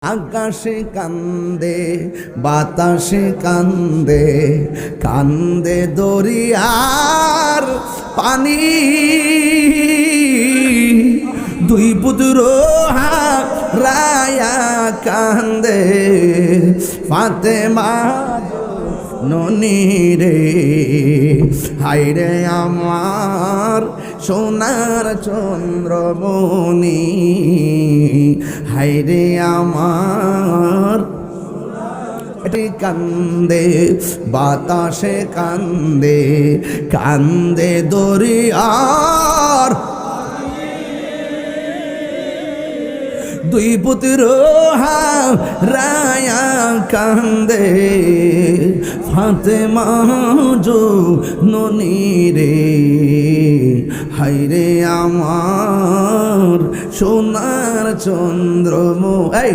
আকাশে কান্দে বাতাসে কান্দে কান্দে দরিয়ার পানি দুই পুত্র হারায়া কান্দে ফাতেমা ননি রে হায়রে আমার সোনার চন্দ্রমণি হায়রে আমার কান্দে বাতাসে কান্দে কান্দে দরিয়ার দুই পুত্র হারায়া কান্দে ফাতেমা ননি রে হায়রে আমার সোনার চন্দ্রমণি।